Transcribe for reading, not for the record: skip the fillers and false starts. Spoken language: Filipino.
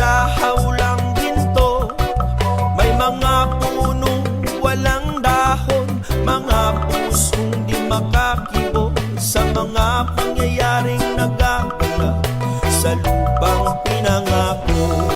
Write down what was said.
sa hawlang ginto. May mga punong walang dahon, mga pusong di makakibo sa mga pangyayaring nagaganap sa lupang pinangako.